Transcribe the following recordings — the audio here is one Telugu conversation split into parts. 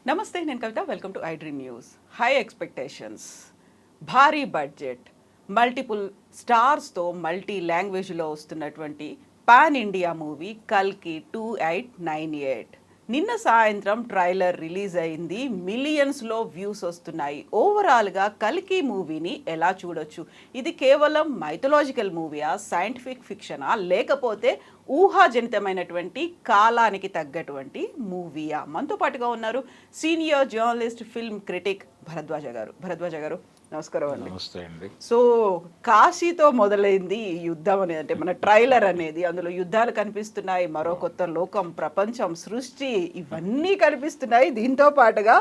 నమస్తే, నేను Kavitha. Welcome to I dream news. High expectations, భారీ బడ్జెట్, మల్టిపుల్ స్టార్స్తో మల్టీ లాంగ్వేజ్లో వస్తున్నటువంటి పాన్ ఇండియా మూవీ కల్కి 2898. నిన్న సాయంత్రం ట్రైలర్ రిలీజ్ అయింది. మిలియన్స్లో వ్యూస్ వస్తున్నాయి. ఓవరాల్గా కల్కి మూవీని ఎలా చూడొచ్చు? ఇది కేవలం మైథలాజికల్ మూవీయా, సైంటిఫిక్ ఫిక్షనా, లేకపోతే ఊహాజనితమైనటువంటి కాలానికి తగ్గటువంటి మూవీయా? మనతో పాటుగా ఉన్నారు senior journalist, film critic Bharadwaj గారు. భరద్వాజ గారు, నమస్కారం అండి. నమస్తే అండి. సో కాశీతో మొదలైంది ఈ యుద్ధం అనేది, అంటే మన ట్రైలర్ అనేది. అందులో యుద్ధాలు కనిపిస్తున్నాయి, మరో కొత్త లోకం, ప్రపంచం, సృష్టి, ఇవన్నీ కనిపిస్తున్నాయి. దీంతో పాటుగా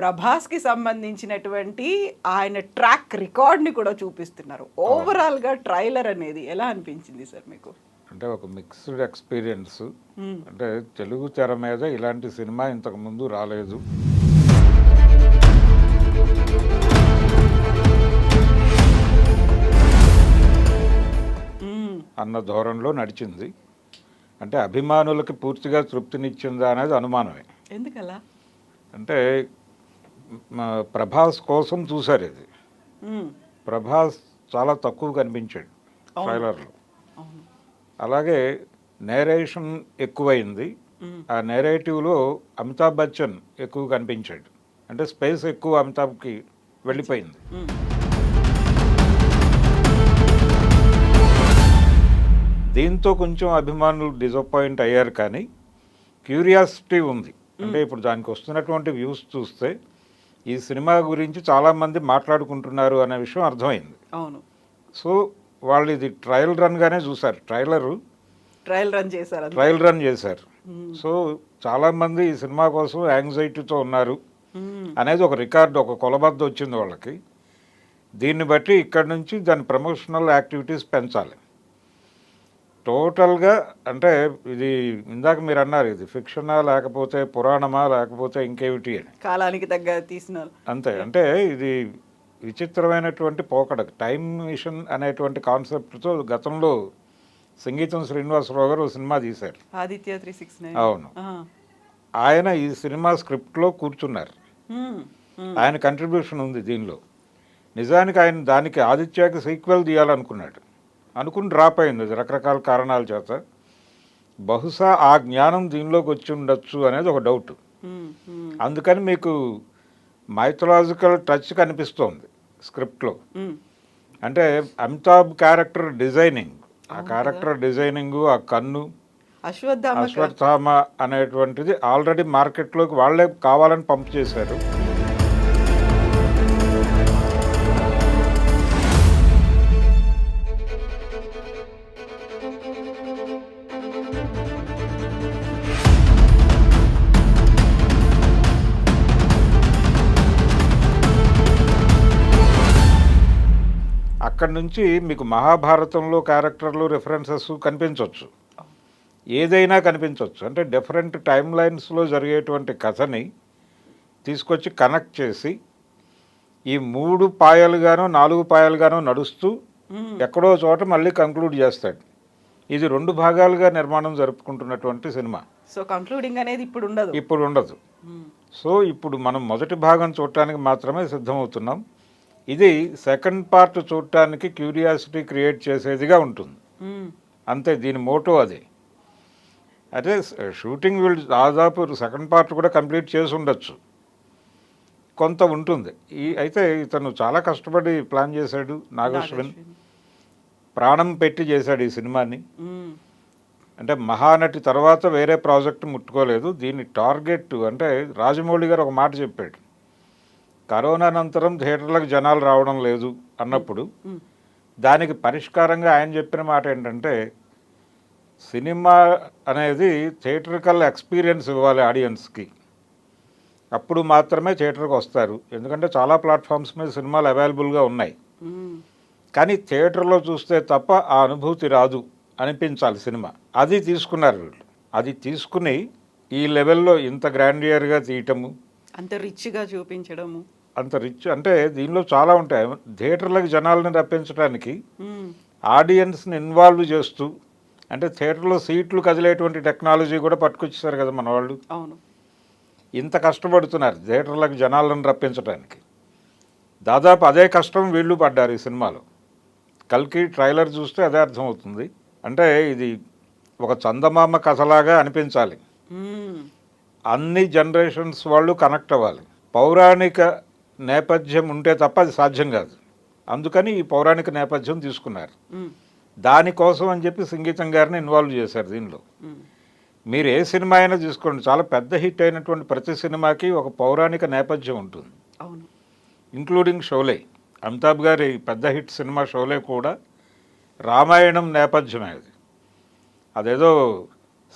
ప్రభాస్కి సంబంధించినటువంటి ఆయన ట్రాక్ రికార్డ్ని కూడా చూపిస్తున్నారు. ఓవరాల్గా ట్రైలర్ అనేది ఎలా అనిపించింది సార్ మీకు? అంటే ఒక మిక్స్డ్ ఎక్స్పీరియన్స్. అంటే తెలుగు తెర మీద ఇలాంటి సినిమా ఇంతకు ముందు రాలేదు. అన్న ధోరణిలో నడిచింది. అంటే అభిమానులకి పూర్తిగా తృప్తినిచ్చిందా అనేది అనుమానమే. ఎందుకలా? అంటే ప్రభాస్ కోసం చూశారు ఇది. ప్రభాస్ చాలా తక్కువ కనిపించాడు ట్రైలర్లో. అలాగే నేరేషన్ ఎక్కువైంది. ఆ నేరేటివ్లో అమితాబ్ బచ్చన్ ఎక్కువ కనిపించాడు. అంటే స్పేస్ ఎక్కువ అమితాబ్కి వెళ్ళిపోయింది. దీంతో కొంచెం అభిమానులు డిసప్పాయింట్ అయ్యారు, కానీ క్యూరియాసిటీ ఉంది. అంటే ఇప్పుడు దానికి వస్తున్నటువంటి వ్యూస్ చూస్తే ఈ సినిమా గురించి చాలామంది మాట్లాడుకుంటున్నారు అనే విషయం అర్థమైంది. అవును. సో వాళ్ళు ఇది ట్రయల్ రన్గానే చూశారు. ట్రయల్ రన్ చేశారు. సో చాలామంది ఈ సినిమా కోసం యాంగ్జైటీతో ఉన్నారు అనేది ఒక రికార్డు, ఒక కొలబద్ద వచ్చింది వాళ్ళకి. దీన్ని బట్టి ఇక్కడి నుంచి దాని ప్రమోషనల్ యాక్టివిటీస్ పెంచాలి టోటల్గా. అంటే ఇది ఇందాక మీరు అన్నారు, ఇది ఫిక్షనా లేకపోతే పురాణమా లేకపోతే ఇంకేమిటి అని. కాలానికి తగ్గ తీసినారు అంతే. అంటే ఇది విచిత్రమైనటువంటి పోకడ. టైం మిషన్ అనేటువంటి కాన్సెప్ట్తో గతంలో సంగీతం శ్రీనివాసరావు గారు సినిమా తీశారు, ఆదిత్య 369. అవును. ఆయన ఈ సినిమా స్క్రిప్ట్లో కూర్చున్నారు. ఆయన కంట్రిబ్యూషన్ ఉంది దీనిలో. నిజానికి ఆయన దానికి ఆదిత్యకి సీక్వెల్ తీయాలనుకున్నాడు, అనుకుని డ్రాప్ అయింది అది రకరకాల కారణాల చేత. బహుశా ఆ జ్ఞానం దీనిలోకి వచ్చి ఉండొచ్చు అనేది ఒక డౌట్. అందుకని మీకు మైథలాజికల్ టచ్ కనిపిస్తోంది స్క్రిప్ట్లో. అంటే అమితాబ్ క్యారెక్టర్ డిజైనింగ్, ఆ క్యారెక్టర్ డిజైనింగు, ఆ కన్ను, అశ్వత్థామ అనేటువంటిది ఆల్రెడీ మార్కెట్లోకి వాళ్ళే కావాలని పంప్ చేశారు. అక్కడి నుంచి మీకు మహాభారతంలో క్యారెక్టర్లు, రిఫరెన్సెస్ కనిపించవచ్చు, ఏదైనా కనిపించవచ్చు. అంటే డిఫరెంట్ టైమ్ లైన్స్లో జరిగేటువంటి కథని తీసుకొచ్చి కనెక్ట్ చేసి ఈ 3 పాయలుగానో 4 పాయలుగానో నడుస్తూ ఎక్కడో చోట మళ్ళీ కంక్లూడ్ చేస్తాడు. ఇది 2 భాగాలుగా నిర్మాణం జరుపుకుంటున్నటువంటి సినిమా. సో కంక్లూడింగ్ అనేది ఇప్పుడు ఉండదు. సో ఇప్పుడు మనం మొదటి భాగం చూడటానికి మాత్రమే సిద్ధమవుతున్నాం. ఇది సెకండ్ పార్ట్ చూడటానికి క్యూరియాసిటీ క్రియేట్ చేసేదిగా ఉంటుంది, అంతే. దీని మోటో అదే. అదే షూటింగ్ వీళ్ళు దాదాపు సెకండ్ పార్ట్ కూడా కంప్లీట్ చేసి ఉండొచ్చు, కొంత ఉంటుంది. అయితే ఇతను చాలా కష్టపడి ప్లాన్ చేశాడు. నాగశ్విన్ ప్రాణం పెట్టి చేశాడు ఈ సినిమాని. అంటే మహానటి తర్వాత వేరే ప్రాజెక్ట్ ముట్టుకోలేదు. దీని టార్గెట్ అంటే రాజమౌళి గారు ఒక మాట చెప్పాడు, కరోనా అనంతరం థియేటర్లకు జనాలు రావడం లేదు అన్నప్పుడు దానికి పరిష్కారంగా ఆయన చెప్పిన మాట ఏంటంటే, సినిమా అనేది థియేటర్కల్ ఎక్స్పీరియన్స్ ఇవ్వాలి ఆడియన్స్కి, అప్పుడు మాత్రమే థియేటర్కి వస్తారు. ఎందుకంటే చాలా ప్లాట్ఫామ్స్ మీద సినిమాలు అవైలబుల్గా ఉన్నాయి, కానీ థియేటర్లో చూస్తే తప్ప ఆ అనుభూతి రాదు, అనిపించాలి సినిమా. అది తీసుకున్నారు వీళ్ళు. అది తీసుకుని ఈ లెవెల్లో ఇంత గ్రాండియర్గా తీయటము, అంత రిచ్గా చూపించడము, అంత రిచ్. అంటే దీనిలో చాలా ఉంటాయి. థియేటర్లకు జనాలను రప్పించడానికి ఆడియన్స్ని ఇన్వాల్వ్ చేస్తూ, అంటే థియేటర్లో సీట్లు కదిలేటువంటి టెక్నాలజీ కూడా పట్టుకొచ్చేసారు కదా మన వాళ్ళు. అవును. ఇంత కష్టపడుతున్నారు థియేటర్లకు జనాలను రప్పించడానికి. దాదాపు అదే కష్టం వీళ్ళు పడ్డారు ఈ సినిమాలో. కల్కి ట్రైలర్ చూస్తే అదే అర్థమవుతుంది. అంటే ఇది ఒక చందమామ కథలాగా అనిపించాలి, అన్ని జనరేషన్స్ వాళ్ళు కనెక్ట్ అవ్వాలి. పౌరాణిక నేపథ్యం ఉంటే తప్ప అది సాధ్యం కాదు. అందుకని ఈ పౌరాణిక నేపథ్యం తీసుకున్నారు. దానికోసం అని చెప్పి సంగీతం గారిని ఇన్వాల్వ్ చేశారు దీనిలో. మీరు ఏ సినిమా అయినా తీసుకోండి, చాలా పెద్ద హిట్ అయినటువంటి ప్రతి సినిమాకి ఒక పౌరాణిక నేపథ్యం ఉంటుంది. అవును, ఇంక్లూడింగ్ షోలే. అమితాబ్ గారి పెద్ద హిట్ సినిమా షోలే కూడా రామాయణం నేపథ్యమే. అది అదేదో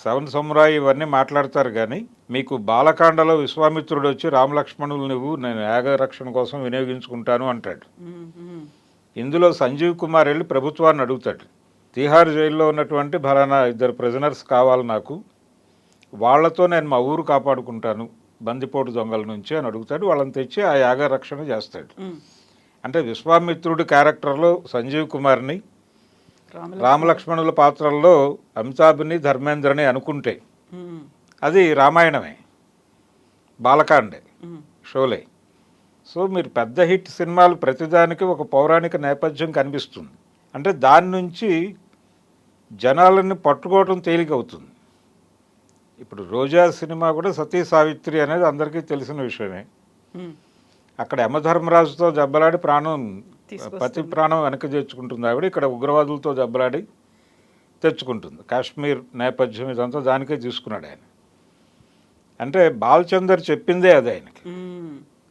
సెవెన్ సమురాయి ఇవన్నీ మాట్లాడతారు, కానీ మీకు బాలకాండలో విశ్వామిత్రుడు వచ్చి రామలక్ష్మణులు నువ్వు నేను యాగ రక్షణ కోసం వినియోగించుకుంటాను అంటాడు. ఇందులో సంజీవ్ కుమార్ వెళ్ళి ప్రభుత్వాన్ని అడుగుతాడు, తిహార్ జైల్లో ఉన్నటువంటి ఫలానా 2 ప్రిజనర్స్ కావాలి నాకు, వాళ్లతో నేను మా ఊరు కాపాడుకుంటాను బందిపోటు దొంగల నుంచి అని అడుగుతాడు. వాళ్ళని తెచ్చి ఆ యాగ రక్షణ చేస్తాడు. అంటే విశ్వామిత్రుడి క్యారెక్టర్లో సంజీవ్ కుమార్ని, రామలక్ష్మణుల పాత్రల్లో అమితాబ్ని, ధర్మేంద్రని అనుకుంటే అది రామాయణమే, బాలకాండే, షోలే. సో మీరు పెద్ద హిట్ సినిమాలు ప్రతిదానికి ఒక పౌరాణిక నేపథ్యం కనిపిస్తుంది. అంటే దాని నుంచి జనాలని పట్టుకోవడం తేలికవుతుంది. ఇప్పుడు రోజా సినిమా కూడా సతీ సావిత్రి అనేది అందరికీ తెలిసిన విషయమే. అక్కడ యమధర్మరాజుతో దెబ్బలాడి పతి ప్రాణం వెనక్కి తెచ్చుకుంటుంది ఆవిడ. ఇక్కడ ఉగ్రవాదులతో దెబ్బలాడి తెచ్చుకుంటుంది. కాశ్మీర్ నేపథ్యం ఇదంతా దానికే తీసుకున్నాడు ఆయన. అంటే బాలచందర్ చెప్పిందే అది ఆయనకి,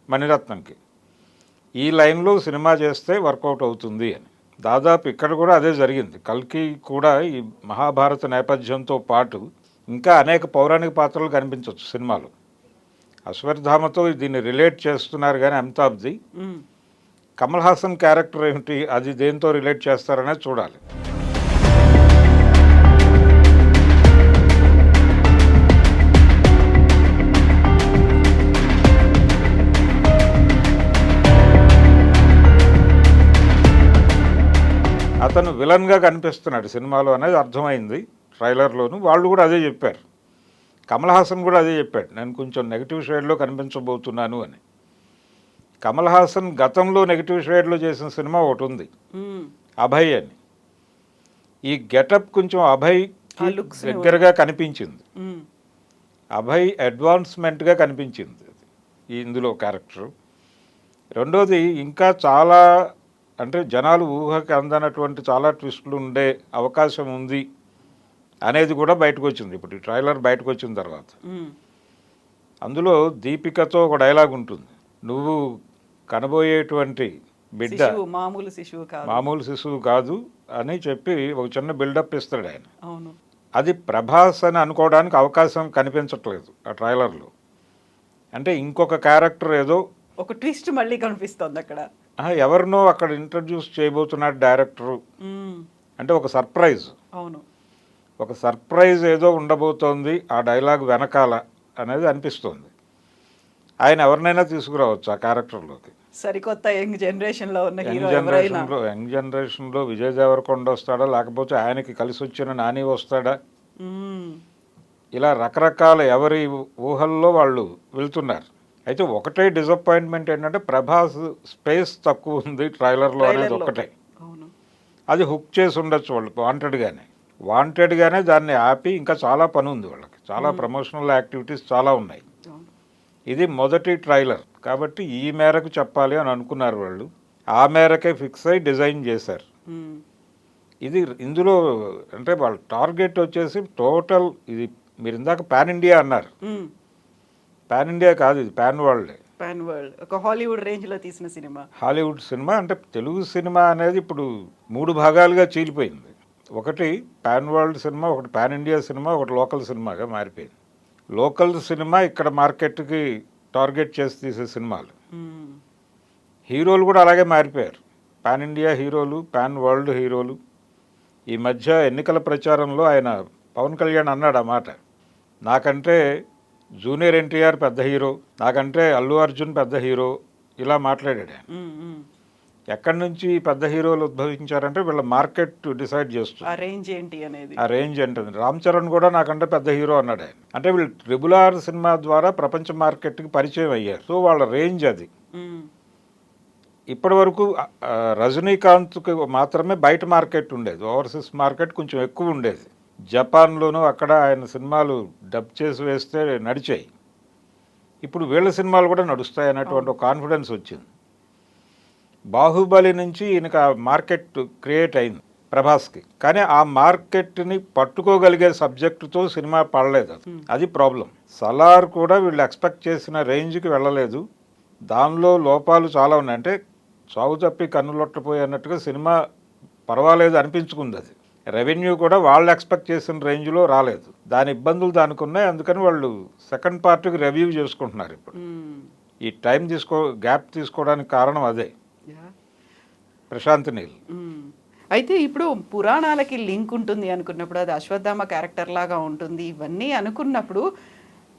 మణిరత్నంకి, ఈ లైన్లో సినిమా చేస్తే వర్కౌట్ అవుతుంది అని. దాదాపు ఇక్కడ కూడా అదే జరిగింది. కల్కి కూడా ఈ మహాభారత నేపథ్యంతో పాటు ఇంకా అనేక పౌరాణిక పాత్రలు కనిపించవచ్చు సినిమాలో. అశ్వత్థామతో దీన్ని రిలేట్ చేస్తున్నారు, కానీ అమితాబ్ది కమల్ హాసన్ క్యారెక్టర్ ఏమిటి, అది దేంతో రిలేట్ చేస్తారనేది చూడాలి. అతను విలన్గా కనిపిస్తున్నాడు సినిమాలో అనేది అర్థమైంది ట్రైలర్లోను. వాళ్ళు కూడా అదే చెప్పారు. కమల్ హాసన్ కూడా అదే చెప్పాడు, నేను కొంచెం నెగిటివ్ షేడ్లో కనిపించబోతున్నాను అని. కమల్ హాసన్ గతంలో నెగిటివ్ షేడ్లో చేసిన సినిమా ఒకటి ఉంది, అభయ్ అని. ఈ గెటప్ కొంచెం అభయ్ దగ్గరగా కనిపించింది, అభయ్ అడ్వాన్స్మెంట్గా కనిపించింది ఇందులో క్యారెక్టరు. రెండోది ఇంకా చాలా అంటే జనాలు ఊహకి అందనటువంటి చాలా ట్విస్టులు ఉండే అవకాశం ఉంది అనేది కూడా బయటకు వచ్చింది. ఇప్పుడు ఈ ట్రైలర్ బయటకు వచ్చిన తర్వాత అందులో దీపికతో ఒక డైలాగ్ ఉంటుంది, నువ్వు కనబోయేటువంటి బిడ్డ మామూలు శిశువు కాదు అని చెప్పి ఒక చిన్న బిల్డప్ ఇస్తాడు ఆయన. అది ప్రభాస్ అని అనుకోవడానికి అవకాశం కనిపించట్లేదు ఆ ట్రైలర్లో. అంటే ఇంకొక క్యారెక్టర్ ఏదో ఒక ట్విస్ట్ మళ్ళీ కనిపిస్తుంది అక్కడ, ఎవరినో అక్కడ ఇంట్రడ్యూస్ చేయబోతున్నాడు డైరెక్టరు. అంటే ఒక సర్ప్రైజ్, అవును, ఒక సర్ప్రైజ్ ఏదో ఉండబోతోంది ఆ డైలాగ్ వెనకాల అనేది అనిపిస్తుంది. ఆయన ఎవరినైనా తీసుకురావచ్చు ఆ క్యారెక్టర్లోకి. సరికొత్త యంగ్ జనరేషన్లో ఉన్న యంగ్ జనరేషన్లో విజయ్ దేవరకొండ వస్తాడా, లేకపోతే ఆయనకి కలిసి వచ్చిన నాని వస్తాడా, ఇలా రకరకాల ఎవరి ఊహల్లో వాళ్ళు వెళ్తున్నారు. అయితే ఒకటే డిసప్పాయింట్మెంట్ ఏంటంటే ప్రభాస్ స్పేస్ తక్కువ ఉంది ట్రైలర్లో అనేది ఒక్కటే. అది హుక్ చేసి ఉండొచ్చు వాళ్ళు వాంటెడ్గానే దాన్ని ఆపి ఇంకా చాలా పని ఉంది వాళ్ళకి, చాలా ప్రమోషనల్ యాక్టివిటీస్ చాలా ఉన్నాయి. ఇది మొదటి ట్రైలర్ కాబట్టి ఈ మేరకు చెప్పాలి అని అనుకున్నారు వాళ్ళు, ఆ మేరకే ఫిక్స్ అయి డిజైన్ చేశారు. ఇందులో అంటే వాళ్ళ టార్గెట్ వచ్చేసి టోటల్, ఇది మీరు ఇందాక పాన్ ఇండియా అన్నారు, పాన్ ఇండియా కాదు, ఇది పాన్ వరల్డ్. ఒక హాలీవుడ్ రేంజ్లో తీసిన సినిమా. హాలీవుడ్ సినిమా అంటే తెలుగు సినిమా అనేది ఇప్పుడు 3 భాగాలుగా చీలిపోయింది. ఒకటి పాన్ వరల్డ్ సినిమా, ఒకటి పాన్ ఇండియా సినిమా, ఒకటి లోకల్ సినిమాగా మారిపోయింది. లోకల్ సినిమా ఇక్కడ మార్కెట్కి టార్గెట్ చేసి తీసే సినిమాలు. హీరోలు కూడా అలాగే మారిపోయారు, పాన్ ఇండియా హీరోలు, పాన్ వరల్డ్ హీరోలు. ఈ మధ్య ఎన్నికల ప్రచారంలో ఆయన పవన్ కళ్యాణ్ అన్నాడు ఆ మాట, నాకంటే జూనియర్ ఎన్టీఆర్ పెద్ద హీరో, నాకంటే అల్లు అర్జున్ పెద్ద హీరో, ఇలా మాట్లాడాడు ఆయన. ఎక్కడి నుంచి పెద్ద హీరోలు ఉద్భవించారంటే వీళ్ళ మార్కెట్ డిసైడ్ చేస్తుంది. ఆ రేంజ్ ఏంటి అనేది, ఆ రేంజ్ ఏంటది. రామ్ చరణ్ కూడా నాకంటే పెద్ద హీరో అన్నాడు ఆయన. అంటే వీళ్ళు ట్రిబుల్ ఆర్ సినిమా ద్వారా ప్రపంచ మార్కెట్కి పరిచయం అయ్యారు. సో వాళ్ళ రేంజ్ అది. ఇప్పటి వరకు రజనీకాంత్కి మాత్రమే బయట మార్కెట్ ఉండేది, ఓవర్సీస్ మార్కెట్ కొంచెం ఎక్కువ ఉండేది. జపాన్లోనూ అక్కడ ఆయన సినిమాలు డబ్ చేసి వేస్తే నడిచాయి. ఇప్పుడు వీళ్ళ సినిమాలు కూడా నడుస్తాయి అన్నటువంటి ఒక కాన్ఫిడెన్స్ వచ్చింది. బాహుబలి నుంచి ఈయనకు ఆ మార్కెట్ క్రియేట్ అయింది ప్రభాస్కి, కానీ ఆ మార్కెట్ని పట్టుకోగలిగే సబ్జెక్టుతో సినిమా పడలేదు. అది ప్రాబ్లం. సలార్ కూడా వీళ్ళు ఎక్స్పెక్ట్ చేసిన రేంజ్కి వెళ్ళలేదు. దానిలో లోపాలు చాలా ఉన్నాయి. అంటే చావు తప్పి కన్నులొట్టపోయి అన్నట్టుగా సినిమా పర్వాలేదు అనిపించుకుంది. అది రెవెన్యూ కూడా వాళ్ళు ఎక్స్పెక్ట్ చేసిన రేంజ్లో రాలేదు. దాని ఇబ్బందులు దానికి ఉన్నాయి. అందుకని వాళ్ళు సెకండ్ పార్ట్కి రివ్యూ చేసుకుంటున్నారు ఇప్పుడు. ఈ టైం గ్యాప్ తీసుకోవడానికి కారణం అదే. ప్రశాంత్ నీల్ అయితే ఇప్పుడు పురాణాలకి లింక్ ఉంటుంది అనుకున్నప్పుడు, అది అశ్వత్థామ క్యారెక్టర్ లాగా ఉంటుంది ఇవన్నీ అనుకున్నప్పుడు,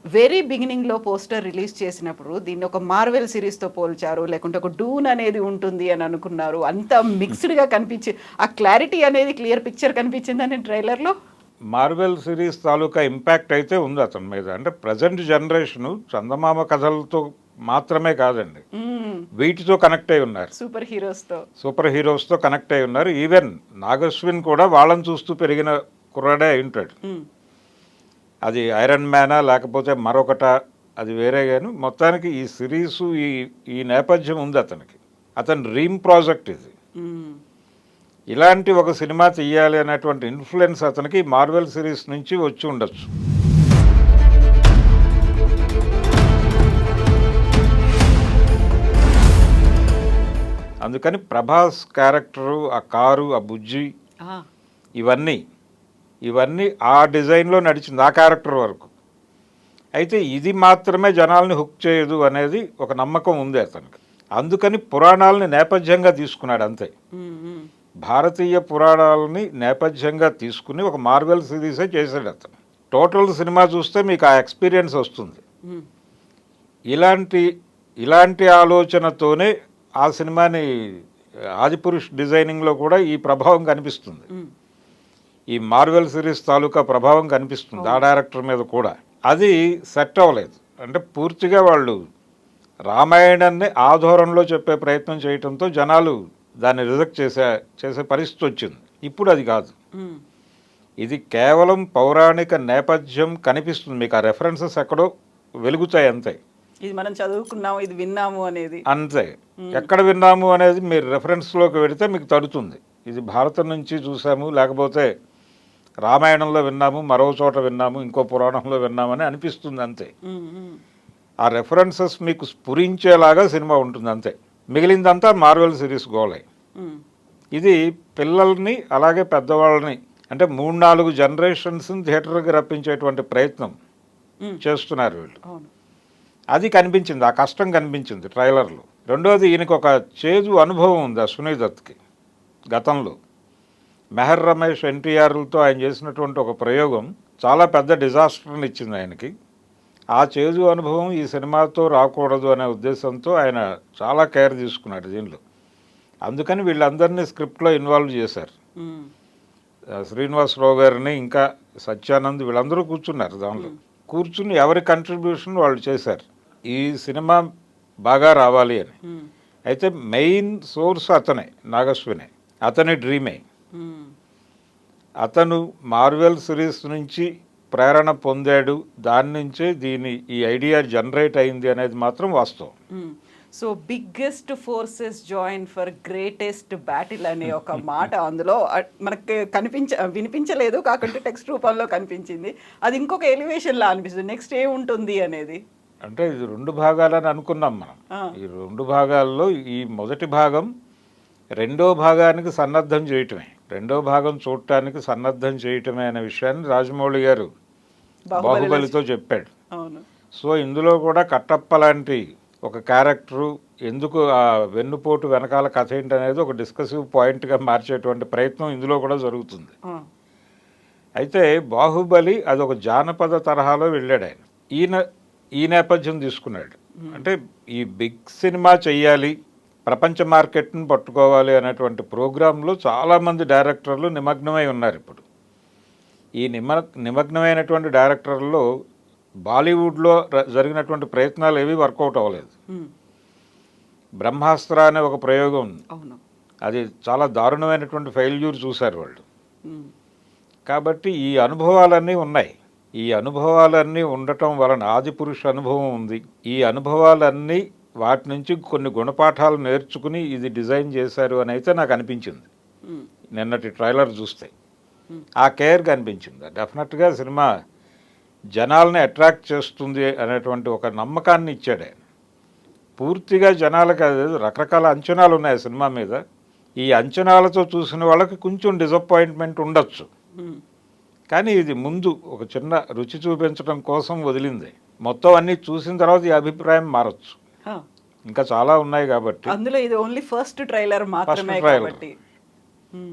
వెరీ బిగినింగ్లో పోస్టర్ రిలీజ్ చేసినప్పుడు దీన్ని ఒక మార్వెల్ సిరీస్తో పోల్చారు, లేకుంటే ఒక డూన్ అనేది ఉంటుంది అని అనుకున్నారు. అంత మిక్స్డ్గా కనిపించి ఆ క్లారిటీ అనేది క్లియర్ పిక్చర్ కనిపించిందని ట్రైలర్లో. మార్వెల్ సిరీస్ తాలూకా ఇంపాక్ట్ అయితే ఉంది అతని మీద. అంటే ప్రజెంట్ జనరేషను చందమామ కథలతో మాత్రమే కాదండి, వీటితో కనెక్ట్ అయి ఉన్నారు. సూపర్ హీరోస్తో కనెక్ట్ అయి ఉన్నారు. ఈవెన్ నాగశ్విన్ కూడా వాళ్ళని చూస్తూ పెరిగిన కుర్రాడే అయి ఉంటాడు. అది ఐరన్ మ్యానా లేకపోతే మరొకట అది వేరే. కానీ మొత్తానికి ఈ సిరీసు ఈ నేపథ్యం ఉంది అతనికి. అతని డ్రీమ్ ప్రాజెక్ట్ ఇది. ఇలాంటి ఒక సినిమా తీయాలి అనేటువంటి ఇన్ఫ్లుయెన్స్ అతనికి మార్వెల్ సిరీస్ నుంచి వచ్చి ఉండొచ్చు. అందుకని ప్రభాస్ క్యారెక్టరు, ఆ కారు, ఆ బుజ్జి, ఇవన్నీ ఆ డిజైన్లో నడిచింది ఆ క్యారెక్టర్ వరకు. అయితే ఇది మాత్రమే జనాల్ని హుక్ చేయదు అనేది ఒక నమ్మకం ఉంది అతనికి. అందుకని పురాణాలని నేపథ్యంగా తీసుకున్నాడు అంతే. భారతీయ పురాణాలని నేపథ్యంగా తీసుకుని ఒక మార్వెల్ సిరీసే చేశాడు అతను. టోటల్ సినిమా చూస్తే మీకు ఆ ఎక్స్పీరియన్స్ వస్తుంది. ఇలాంటి ఆలోచనతోనే ఆ సినిమాని ఆదిపురుష్ డిజైనింగ్లో కూడా ఈ ప్రభావం కనిపిస్తుంది. ఈ మార్వెల్ సిరీస్ తాలూకా ప్రభావం కనిపిస్తుంది ఆ డైరెక్టర్ మీద కూడా. అది సెట్ అవ్వలేదు. అంటే పూర్తిగా వాళ్ళు రామాయణాన్ని ఆధోరణలో చెప్పే ప్రయత్నం చేయడంతో జనాలు దాన్ని రిజెక్ట్ చేసే పరిస్థితి వచ్చింది. ఇప్పుడు అది కాదు. ఇది కేవలం పౌరాణిక నేపథ్యం కనిపిస్తుంది. మీకు ఆ రెఫరెన్సెస్ ఎక్కడో వెలుగుతాయి అంతే. ఇది మనం చదువుకున్నాము, ఇది విన్నాము అనేది అంతే. ఎక్కడ విన్నాము అనేది మీరు రెఫరెన్స్లోకి వెళితే మీకు తడుతుంది. ఇది భారతం నుంచి చూసాము, లేకపోతే రామాయణంలో విన్నాము, మరో చోట విన్నాము, ఇంకో పురాణంలో విన్నామని అనిపిస్తుంది అంతే. ఆ రెఫరెన్సెస్ మీకు స్ఫురించేలాగా సినిమా ఉంటుంది అంతే. మిగిలిందంతా మార్వెల్ సిరీస్ గోలే. ఇది పిల్లల్ని అలాగే పెద్దవాళ్ళని, అంటే 3-4 జనరేషన్స్ని థియేటర్కి రప్పించేటువంటి ప్రయత్నం చేస్తున్నారు వీళ్ళు. అది కనిపించింది, ఆ కష్టం కనిపించింది ట్రైలర్లో. రెండోది, ఈయనకు ఒక చేదు అనుభవం ఉంది అశ్విని దత్కి. గతంలో మెహర్ రమేష్, ఎన్టీఆర్లతో ఆయన చేసినటువంటి ఒక ప్రయోగం చాలా పెద్ద డిజాస్టర్ని ఇచ్చింది ఆయనకి. ఆ చేదు అనుభవం ఈ సినిమాతో రాకూడదు అనే ఉద్దేశంతో ఆయన చాలా కేర్ తీసుకున్నాడు దీనిలో. అందుకని వీళ్ళందరినీ స్క్రిప్ట్లో ఇన్వాల్వ్ చేశారు. శ్రీనివాసరావు గారిని, ఇంకా సత్యానంద్, వీళ్ళందరూ కూర్చున్నారు దానిలో. కూర్చుని ఎవరి కంట్రిబ్యూషన్ వాళ్ళు చేశారు ఈ సినిమా బాగా రావాలి అని. అయితే మెయిన్ సోర్స్ అతనే, నాగశ్వినే. అతని డ్రీమే. అతను మార్వెల్ సిరీస్ నుంచి ప్రేరణ పొందాడు, దాని నుంచే ఈ ఐడియా జనరేట్ అయింది అనేది మాత్రం వాస్తవం. So biggest forces join for greatest battle అనే ఒక మాట అందులో మనకి వినిపించలేదు, కాకుంటే టెక్స్ట్ రూపంలో కనిపించింది. అది ఇంకొక ఎలివేషన్లా అనిపిస్తుంది. నెక్స్ట్ ఏముంటుంది అనేది. అంటే ఇది 2 భాగాలని అనుకున్నాం మనం. ఈ 2 భాగాల్లో ఈ మొదటి భాగం రెండో భాగానికి సన్నద్ధం చేయటమే, రెండో భాగం చూడటానికి సన్నద్ధం చేయటమే అనే విషయాన్ని రాజమౌళి గారు బాహుబలితో చెప్పాడు. సో ఇందులో కూడా కట్టప్ప లాంటి ఒక క్యారెక్టరు, ఎందుకు ఆ వెన్నుపోటు వెనకాల కథ ఏంటి అనేది ఒక డిస్కసివ్ పాయింట్గా మార్చేటువంటి ప్రయత్నం ఇందులో కూడా జరుగుతుంది. అయితే బాహుబలి అదొక జానపద తరహాలో వెళ్ళాడు ఆయన. ఈ నేపథ్యం తీసుకున్నాడు. అంటే ఈ బిగ్ సినిమా చెయ్యాలి, ప్రపంచ మార్కెట్ని పట్టుకోవాలి అనేటువంటి ప్రోగ్రాంలో చాలామంది డైరెక్టర్లు నిమగ్నమై ఉన్నారు ఇప్పుడు. ఈ నిమగ్నమైనటువంటి డైరెక్టర్లలో బాలీవుడ్లో జరిగినటువంటి ప్రయత్నాలు ఏవి వర్కౌట్ అవ్వలేదు. బ్రహ్మాస్త్ర అనే ఒక ప్రయోగం ఉంది, అది చాలా దారుణమైనటువంటి ఫెయిల్యూర్ చూశారు వాళ్ళు. కాబట్టి ఈ అనుభవాలన్నీ ఉన్నాయి. ఈ అనుభవాలన్నీ ఉండటం వలన ఆదిపురుష అనుభవం ఉంది. ఈ అనుభవాలన్నీ వాటి నుంచి కొన్ని గుణపాఠాలు నేర్చుకుని ఇది డిజైన్ చేశారు అని అయితే నాకు అనిపించింది నిన్నటి ట్రైలర్ చూస్తే. ఆ కేర్ కనిపించింది. డెఫినెట్గా సినిమా జనాల్ని అట్రాక్ట్ చేస్తుంది అనేటువంటి ఒక నమ్మకాన్ని ఇచ్చాడు ఆయన. పూర్తిగా జనాలకు అది రకరకాల అంచనాలు ఉన్నాయి సినిమా మీద. ఈ అంచనాలతో చూసిన వాళ్ళకి కొంచెం డిసప్పాయింట్మెంట్ ఉండొచ్చు, కానీ ఇది ముందు ఒక చిన్న రుచి చూపించడం కోసం వదిలింది. మొత్తం అన్నీ చూసిన తర్వాత ఈ అభిప్రాయం మారచ్చు. ఇంకా చాలా ఉన్నాయి కాబట్టి అందులో ఇది ఓన్లీ ఫస్ట్ ట్రైలర్ మాత్రమే కాబట్టి.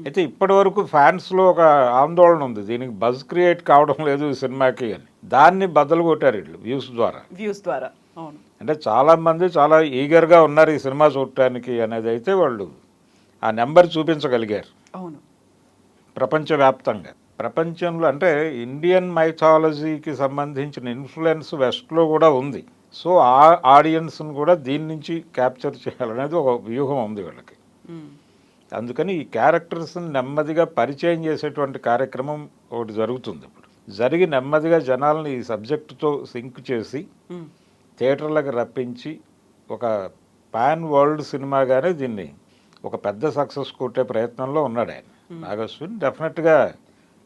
అయితే ఇప్పటి వరకు ఫ్యాన్స్లో ఒక ఆందోళన ఉంది, దీనికి బజ్ క్రియేట్ కావడం లేదు ఈ సినిమాకి అని. దాన్ని బద్దలు కొట్టారు వీళ్ళు వ్యూస్ ద్వారా. అవును, అంటే చాలామంది చాలా ఈగర్గా ఉన్నారు ఈ సినిమా చూడటానికి అనేది అయితే వాళ్ళు ఆ నెంబర్ చూపించగలిగారు. అవును, ప్రపంచవ్యాప్తంగా. ప్రపంచంలో అంటే ఇండియన్ మైథాలజీకి సంబంధించిన ఇన్ఫ్లుయెన్స్ వెస్ట్లో కూడా ఉంది. సో ఆ ఆడియన్స్ను కూడా దీని నుంచి క్యాప్చర్ చేయాలనేది ఒక వ్యూహం ఉంది వీళ్ళకి. అందుకని ఈ క్యారెక్టర్స్ని నెమ్మదిగా పరిచయం చేసేటువంటి కార్యక్రమం ఒకటి జరుగుతుంది ఇప్పుడు. జరిగి నెమ్మదిగా జనాల్ని ఈ సబ్జెక్టుతో సింక్ చేసి థియేటర్లకు రప్పించి ఒక పాన్ వరల్డ్ సినిమాగానే దీన్ని ఒక పెద్ద సక్సెస్ కొట్టే ప్రయత్నంలో ఉన్నాడు ఆయన నాగశ్విన్. డెఫినెట్గా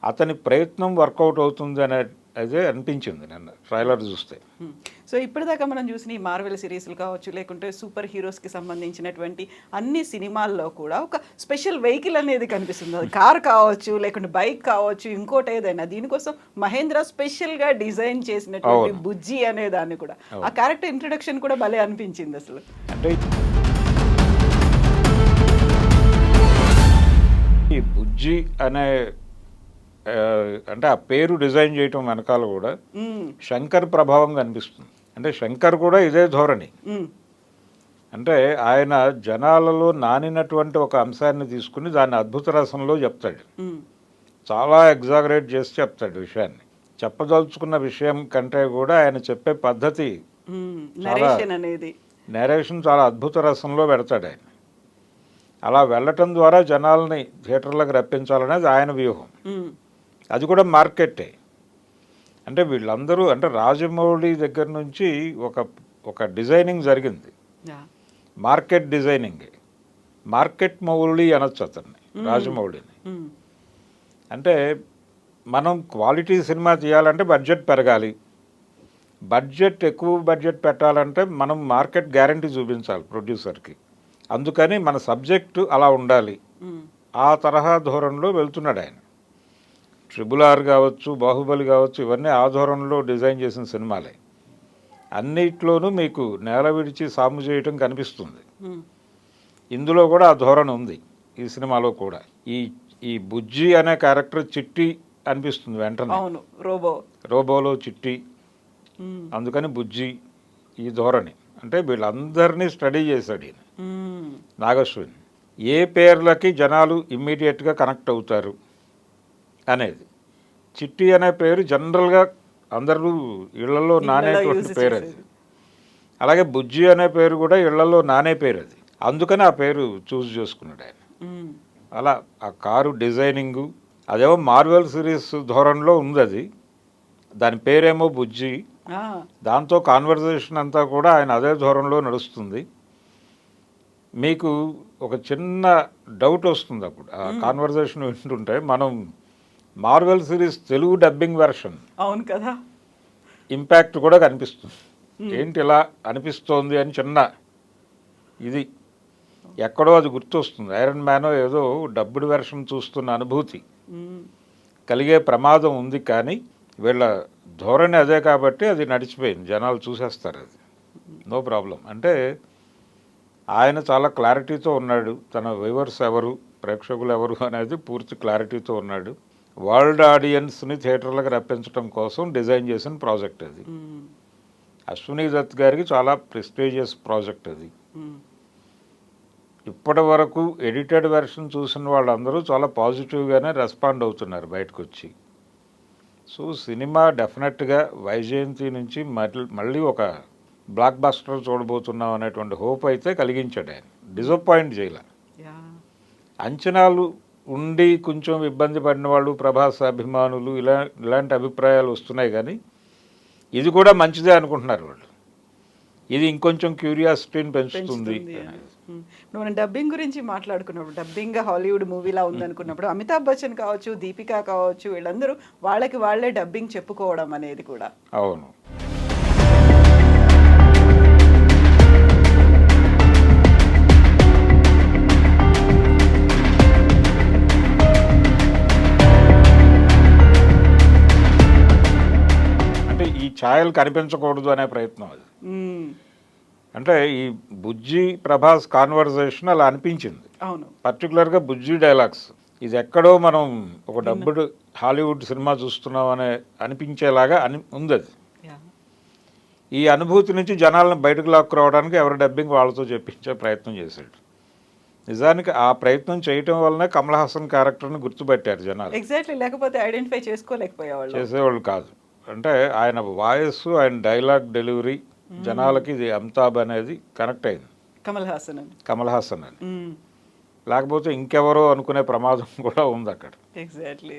అతని ప్రయత్నం వర్కౌట్ అవుతుంది అనే అదే అనిపించింది నిన్న ట్రైలర్ చూస్తే. సో ఇప్పటిదాకా మనం చూసిన ఈ మార్వెల్ సిరీస్లు కావచ్చు, లేకుంటే సూపర్ హీరోస్కి సంబంధించినటువంటి అన్ని సినిమాల్లో కూడా ఒక స్పెషల్ వెహికల్ అనేది కనిపిస్తుంది. అది కార్ కావచ్చు, లేకుంటే బైక్ కావచ్చు, ఇంకోటి ఏదైనా. దీనికోసం మహేంద్ర స్పెషల్గా డిజైన్ చేసినటువంటి బుజ్జి అనే దాన్ని కూడా, ఆ క్యారెక్టర్ ఇంట్రొడక్షన్ కూడా భలే అనిపించింది అసలు. అంటే ఈ బుజ్జి అనే అంటే ఆ పేరు డిజైన్ చేయటం వెనకాల కూడా శంకర్ ప్రభావం కనిపిస్తుంది. అంటే శంకర్ కూడా ఇదే ధోరణి. అంటే ఆయన జనాలలో నానినటువంటి ఒక అంశాన్ని తీసుకుని దాన్ని అద్భుత రసంలో చెప్తాడు. చాలా ఎగ్జాగరేట్ చేసి చెప్తాడు విషయాన్ని. చెప్పదలుచుకున్న విషయం కంటే కూడా ఆయన చెప్పే పద్ధతి, నేరేషన్ చాలా అద్భుత రసంలో పెడతాడు ఆయన. అలా వెళ్ళటం ద్వారా జనాల్ని థియేటర్లకు రప్పించాలనేది ఆయన వ్యూహం. అది కూడా మార్కెట్టే. అంటే వీళ్ళందరూ అంటే రాజమౌళి దగ్గర నుంచి ఒక డిజైనింగ్ జరిగింది, మార్కెట్ డిజైనింగ్. మార్కెట్ మౌళి అనొచ్చు అతన్ని, రాజమౌళిని. అంటే మనం క్వాలిటీ సినిమా తీయాలంటే బడ్జెట్ పెరగాలి. ఎక్కువ బడ్జెట్ పెట్టాలంటే మనం మార్కెట్ గ్యారంటీ చూపించాలి ప్రొడ్యూసర్కి. అందుకని మన సబ్జెక్టు అలా ఉండాలి. ఆ తరహా ధోరణిలో వెళ్తున్నాడు ఆయన. RRR కావచ్చు, బాహుబలి కావచ్చు, ఇవన్నీ ఆ ధోరణిలో డిజైన్ చేసిన సినిమాలే. అన్నిట్లోనూ మీకు నేల విడిచి సాము చేయటం కనిపిస్తుంది. ఇందులో కూడా ఆ ధోరణి ఉంది ఈ సినిమాలో కూడా. ఈ బుజ్జి అనే క్యారెక్టర్ చిట్టి అనిపిస్తుంది వెంటనే. రోబోలో చిట్టి, అందుకని బుజ్జి ఈ ధోరణి. అంటే వీళ్ళందరినీ స్టడీ చేశాడు ఈయన నాగశ్విన్. ఏ పేర్లకి జనాలు ఇమ్మీడియట్గా కనెక్ట్ అవుతారు అనేది. చిట్టి అనే పేరు జనరల్గా అందరూ ఇళ్లలో నానేటువంటి పేరు అది. అలాగే బుజ్జి అనే పేరు కూడా ఇళ్లలో నానే పేరు అది. అందుకని ఆ పేరు చూస్ చేసుకున్నాడు ఆయన. అలా ఆ కారు డిజైనింగు అదేమో మార్వెల్ సిరీస్ ధోరణిలో ఉంది. అది దాని పేరేమో బుజ్జి. దాంతో కాన్వర్జేషన్ అంతా కూడా ఆయన అదే ధోరణిలో నడుస్తుంది. మీకు ఒక చిన్న డౌట్ వస్తుంది అప్పుడు ఆ కాన్వర్జేషన్ వింటుంటే. మనం Marvel series Telugu dubbing version, అవును కదా, ఇంపాక్ట్ కూడా కనిపిస్తుంది. ఏంటి ఇలా అనిపిస్తోంది అని చిన్న ఇది ఎక్కడో అది గుర్తొస్తుంది. ఐరన్ మ్యాన్ ఏదో డబ్బుడ్ వెర్షన్ చూస్తున్న అనుభూతి కలిగే ప్రమాదం ఉంది. కానీ వీళ్ళ ధోరణి అదే కాబట్టి అది నడిచిపోయింది, జనాలు చూసేస్తారు, అది నో ప్రాబ్లం. అంటే ఆయన చాలా క్లారిటీతో ఉన్నాడు. తన వ్యూవర్స్ ఎవరు, ప్రేక్షకులు ఎవరు అనేది పూర్తి క్లారిటీతో ఉన్నాడు. వరల్డ్ ఆడియన్స్ని థియేటర్లకు రప్పించడం కోసం డిజైన్ చేసిన ప్రాజెక్ట్ అది. అశ్విని దత్ గారికి చాలా ప్రెస్టీజియస్ ప్రాజెక్ట్ అది. ఇప్పటి వరకు ఎడిటెడ్ వెర్షన్ చూసిన వాళ్ళందరూ చాలా పాజిటివ్గానే రెస్పాండ్ అవుతున్నారు బయటకు వచ్చి. సో సినిమా డెఫినెట్గా వైజయంతి నుంచి మళ్ళీ ఒక బ్లాక్ బస్టర్ చూడబోతున్నాం అనేటువంటి హోప్ అయితే కలిగించాడు ఆయన. డిసప్పాయింట్ చేయలే. అంచనాలు ఉండి కొంచెం ఇబ్బంది పడిన వాళ్ళు, ప్రభాస్ అభిమానులు ఇలాంటి అభిప్రాయాలు వస్తున్నాయి, కానీ ఇది కూడా మంచిదే అనుకుంటున్నారు వాళ్ళు. ఇది ఇంకొంచెం క్యూరియాసిటీని పెంచుతుంది. మనం డబ్బింగ్ గురించి మాట్లాడుకున్నప్పుడు, డబ్బింగ్ హాలీవుడ్ మూవీలా ఉందనుకున్నప్పుడు అమితాబ్ బచ్చన్ కావచ్చు, దీపికా కావచ్చు, వీళ్ళందరూ వాళ్ళకి వాళ్ళే డబ్బింగ్ చెప్పుకోవడం అనేది కూడా. అవును. అంటే ఈ ఛాయలు కనిపించకూడదు అనే ప్రయత్నం అది. అంటే ఈ బుజ్జి ప్రభాస్ కాన్వర్జేషన్ అలా అనిపించింది. అవును. పర్టికులర్గా బుజ్జి డైలాగ్స్ ఇది ఎక్కడో మనం ఒక డబ్బుడు హాలీవుడ్ సినిమా చూస్తున్నాం అనే అనిపించేలాగా ఉంది అది. ఈ అనుభూతి నుంచి జనాలను బయటకు లాక్కురావడానికి ఎవరి డబ్బింగ్ వాళ్ళతో చెప్పించే ప్రయత్నం చేశాడు. నిజానికి ఆ ప్రయత్నం చేయటం వల్లనే కమల్ హాసన్ క్యారెక్టర్ని గుర్తుపెట్టారు జనాలు. ఎగ్జాక్ట్లీ, లేకపోతే ఐడెంటిఫై చేసేవాళ్ళు కాదు. అంటే ఆయన వాయిస్, ఆయన డైలాగ్ డెలివరీ జనాలకి ఇది అమితాబ్ అనేది కనెక్ట్ అయింది. కమల్ హాసన్ అని, లేకపోతే ఇంకెవరో అనుకునే ప్రమాదం కూడా ఉంది అక్కడ. ఎగ్జాక్ట్లీ.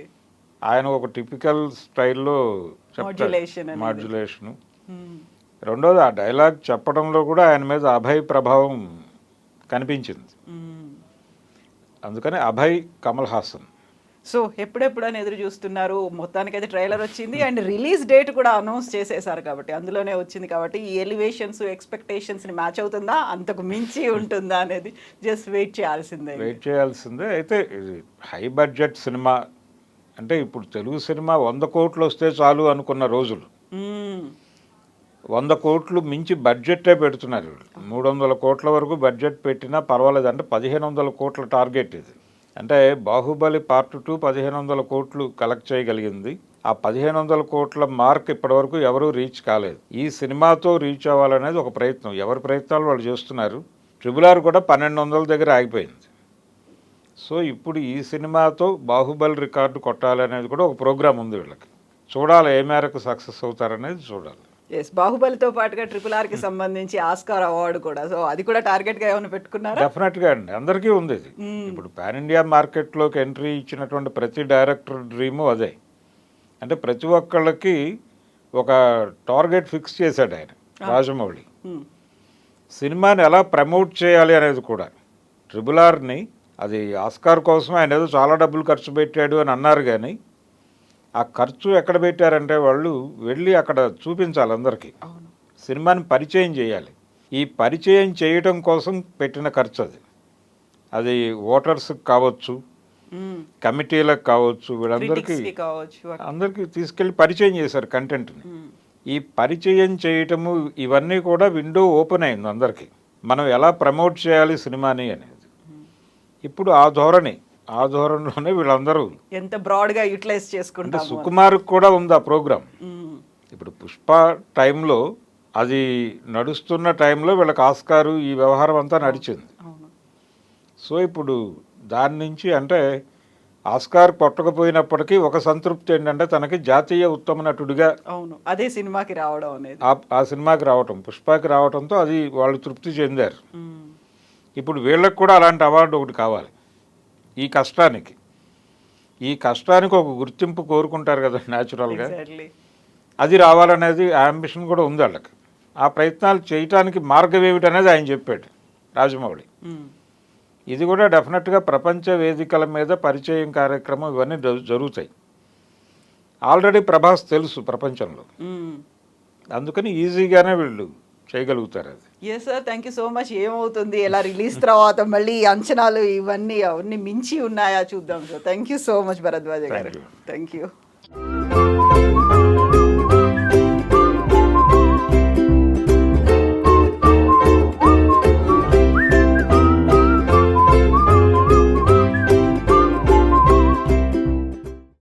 ఆయన ఒక టిపికల్ స్టైల్లో మాడ్యులేషను. రెండోది ఆ డైలాగ్ చెప్పడంలో కూడా ఆయన మీద అభయ్ ప్రభావం కనిపించింది. అందుకని అభయ్, కమల్ హాసన్. సో ఎప్పుడెప్పుడు అని ఎదురు చూస్తున్నారు. మొత్తానికైతే ట్రైలర్ వచ్చింది అండ్ రిలీజ్ డేట్ కూడా అనౌన్స్ చేసేసారు కాబట్టి, అందులోనే వచ్చింది కాబట్టి ఈ ఎలివేషన్స్, ఎక్స్పెక్టేషన్స్ని మ్యాచ్ అవుతుందా, అంతకు మించి ఉంటుందా అనేది జస్ట్ వెయిట్ చేయాల్సిందే. అయితే ఇది హై బడ్జెట్ సినిమా అంటే ఇప్పుడు తెలుగు సినిమా 100 కోట్లు వస్తే చాలు అనుకున్న రోజులు 100 కోట్లు మించి బడ్జెట్టే పెడుతున్నారు. 300 కోట్ల వరకు బడ్జెట్ పెట్టినా పర్వాలేదు. అంటే 1500 కోట్ల టార్గెట్ ఇది. అంటే బాహుబలి పార్ట్ 2 1500 కోట్లు కలెక్ట్ చేయగలిగింది. ఆ 1500 కోట్ల మార్క్ ఇప్పటివరకు ఎవరూ రీచ్ కాలేదు. ఈ సినిమాతో రీచ్ అవ్వాలనేది ఒక ప్రయత్నం. ఎవరి ప్రయత్నాలు వాళ్ళు చేస్తున్నారు. RRR కూడా 1200 దగ్గర ఆగిపోయింది. సో ఇప్పుడు ఈ సినిమాతో బాహుబలి రికార్డు కొట్టాలనేది కూడా ఒక ప్రోగ్రామ్ ఉంది వీళ్ళకి. చూడాలి ఏ మేరకు సక్సెస్ అవుతారనేది చూడాలి. బాహుబలితో పాటుగా RRRకి సంబంధించి ఆస్కార్ అవార్డు కూడా, సో అది కూడా టార్గెట్గా ఏమైనా పెట్టుకున్నారా? డెఫినెట్గా అండి, అందరికీ ఉంది ఇది. ఇప్పుడు పాన్ ఇండియా మార్కెట్లోకి ఎంట్రీ ఇచ్చినటువంటి ప్రతి డైరెక్టర్ డ్రీము అదే. అంటే ప్రతి ఒక్కళ్ళకి ఒక టార్గెట్ ఫిక్స్ చేశాడు ఆయన రాజమౌళి. సినిమాని ఎలా ప్రమోట్ చేయాలి అనేది కూడా. RRRని అది ఆస్కార్ కోసం ఆయన ఏదో చాలా డబ్బులు ఖర్చు పెట్టాడు అని అన్నారు, కానీ ఆ ఖర్చు ఎక్కడ పెట్టారంటే వాళ్ళు వెళ్ళి అక్కడ చూపించాలి అందరికీ. సినిమాని పరిచయం చేయాలి. ఈ పరిచయం చేయటం కోసం పెట్టిన ఖర్చు అది. అది ఓటర్స్కి కావచ్చు, కమిటీలకు కావచ్చు, వీళ్ళందరికీ అందరికీ తీసుకెళ్ళి పరిచయం చేశారు కంటెంట్ని. ఈ పరిచయం చేయటము ఇవన్నీ కూడా విండో ఓపెన్ అయింది అందరికీ. మనం ఎలా ప్రమోట్ చేయాలి సినిమాని అనేది. ఇప్పుడు ఆ ధోరణిలోనే వీళ్ళందరూ ఎంత బ్రాడ్గా యూటిలైజ్ చేసుకుంటారు. సుకుమార్ కూడా ఉంది ఆ ప్రోగ్రామ్. ఇప్పుడు పుష్ప టైంలో, అది నడుస్తున్న టైంలో వీళ్ళకి ఆస్కారు ఈ వ్యవహారం అంతా నడిచింది. సో ఇప్పుడు దాని నుంచి అంటే ఆస్కార్ కొట్టకపోయినప్పటికీ ఒక సంతృప్తి ఏంటంటే తనకి జాతీయ ఉత్తమ నటుడిగా అదే సినిమాకి రావడం అనేది, ఆ సినిమాకి రావటం, పుష్పకి రావడంతో అది వాళ్ళు తృప్తి చెందారు. ఇప్పుడు వీళ్ళకి కూడా అలాంటి అవార్డు ఒకటి కావాలి. ఈ కష్టానికి ఒక గుర్తింపు కోరుకుంటారు కదా న్యాచురల్గా. అది రావాలనేది అంబిషన్ కూడా ఉంది వాళ్ళకి. ఆ ప్రయత్నాలు చేయటానికి మార్గం ఏమిటనేది ఆయన చెప్పాడు రాజమౌళి. ఇది కూడా డెఫినెట్గా ప్రపంచ వేదికల మీద పరిచయం కార్యక్రమం ఇవన్నీ జరుగుతాయి. ఆల్రెడీ ప్రభాస్ తెలుసు ప్రపంచంలో, అందుకని ఈజీగానే వీళ్ళు చేయగలుగుతారు అది. Yes sir, thank you so much. ఏమవుతుంది, ఎలా రిలీజ్ తర్వాత మళ్ళీ అంచనాలు ఇవన్నీ అవన్నీ మించి ఉన్నాయా చూద్దాం sir. Thank you so much Bharadwaja garu. Thank you.